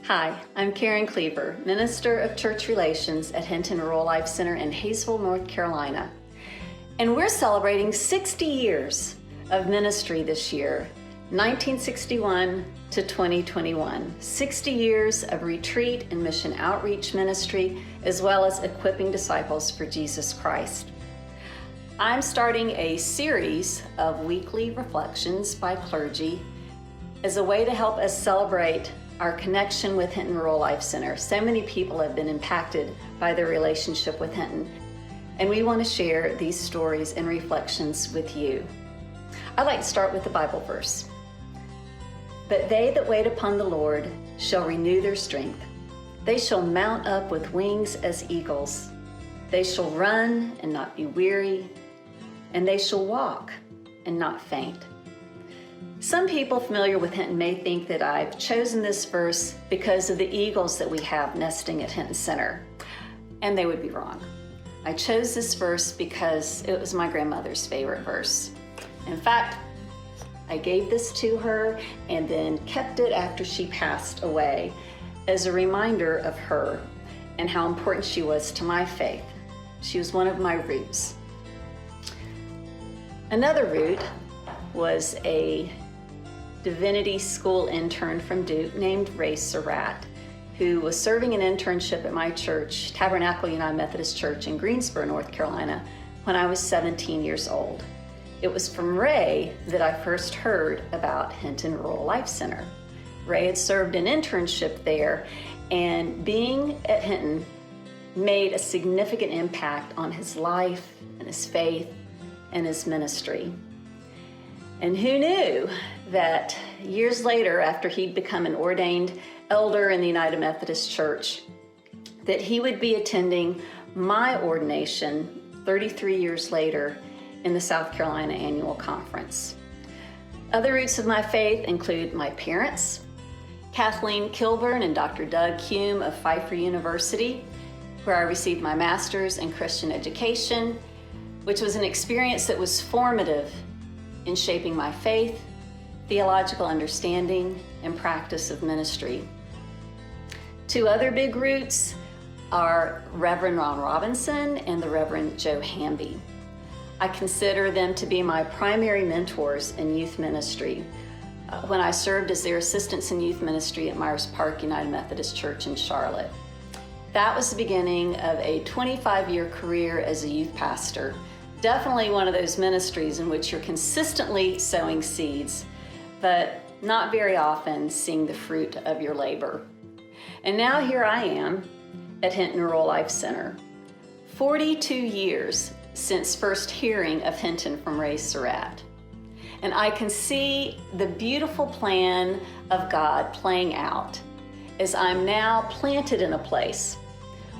Hi, I'm Karen Kluever, Minister of Church Relations at Hinton Rural Life Center in Hayesville, North Carolina. And we're celebrating 60 years of ministry this year, 1961 to 2021. 60 years of retreat and mission outreach ministry, as well as equipping disciples for Jesus Christ. I'm starting a series of weekly reflections by clergy as a way to help us celebrate our connection with Hinton Rural Life Center. So many people have been impacted by their relationship with Hinton, and we want to share these stories and reflections with you. I'd like to start with the Bible verse. But they that wait upon the Lord shall renew their strength. They shall mount up with wings as eagles. They shall run and not be weary, and they shall walk and not faint. Some people familiar with Hinton may think that I've chosen this verse because of the eagles that we have nesting at Hinton Center, and they would be wrong. I chose this verse because it was my grandmother's favorite verse. In fact, I gave this to her and then kept it after she passed away as a reminder of her and how important she was to my faith. She was one of my roots. Another root was a divinity school intern from Duke named Ray Surratt, who was serving an internship at my church, Tabernacle United Methodist Church in Greensboro, North Carolina, when I was 17 years old. It was from Ray that I first heard about Hinton Rural Life Center. Ray had served an internship there, and being at Hinton made a significant impact on his life and his faith and his ministry. And who knew that years later, after he'd become an ordained elder in the United Methodist Church, that he would be attending my ordination 33 years later in the South Carolina Annual Conference. Other roots of my faith include my parents, Kathleen Kilburn and Dr. Doug Hume of Pfeiffer University, where I received my master's in Christian education, which was an experience that was formative in shaping my faith, theological understanding, and practice of ministry. Two other big roots are Reverend Ron Robinson and the Reverend Joe Hamby. I consider them to be my primary mentors in youth ministry when I served as their assistants in youth ministry at Myers Park United Methodist Church in Charlotte. That was the beginning of a 25-year career as a youth pastor. Definitely one of those ministries in which you're consistently sowing seeds, but not very often seeing the fruit of your labor. And now here I am at Hinton Rural Life Center, 42 years since first hearing of Hinton from Ray Surratt. And I can see the beautiful plan of God playing out as I'm now planted in a place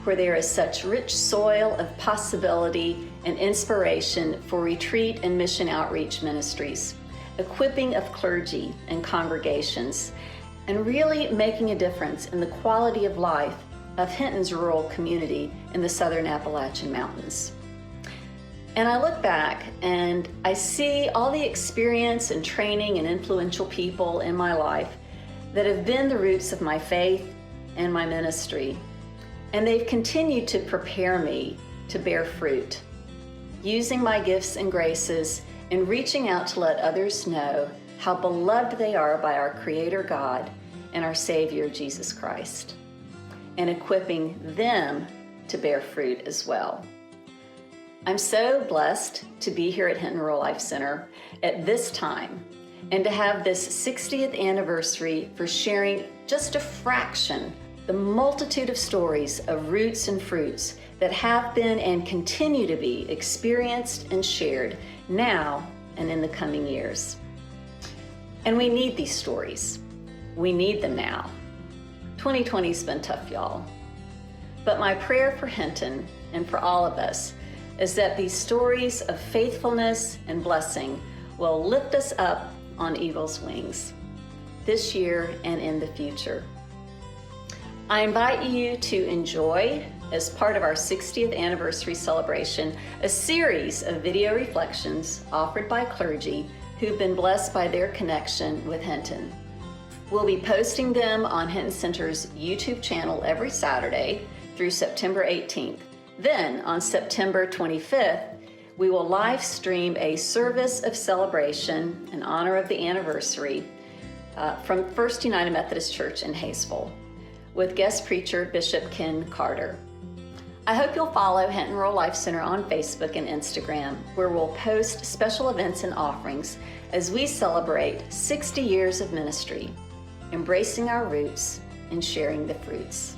where there is such rich soil of possibility and inspiration for retreat and mission outreach ministries, equipping of clergy and congregations, and really making a difference in the quality of life of Hinton's rural community in the southern Appalachian Mountains. And I look back and I see all the experience and training and influential people in my life that have been the roots of my faith and my ministry. And they've continued to prepare me to bear fruit, using my gifts and graces and reaching out to let others know how beloved they are by our Creator God and our Savior Jesus Christ, and equipping them to bear fruit as well. I'm so blessed to be here at Hinton Rural Life Center at this time and to have this 60th anniversary for sharing just a fraction the multitude of stories of roots and fruits that have been and continue to be experienced and shared now and in the coming years. And we need these stories. We need them now. 2020's been tough, y'all. But my prayer for Hinton and for all of us is that these stories of faithfulness and blessing will lift us up on eagle's wings this year and in the future. I invite you to enjoy, as part of our 60th anniversary celebration, a series of video reflections offered by clergy who've been blessed by their connection with Hinton. We'll be posting them on Hinton Center's YouTube channel every Saturday through September 18th. Then, on September 25th, we will live stream a service of celebration in honor of the anniversary from First United Methodist Church in Hayesville with guest preacher Bishop Ken Carter. I hope you'll follow Hinton Rural Life Center on Facebook and Instagram, where we'll post special events and offerings as we celebrate 60 years of ministry, embracing our roots and sharing the fruits.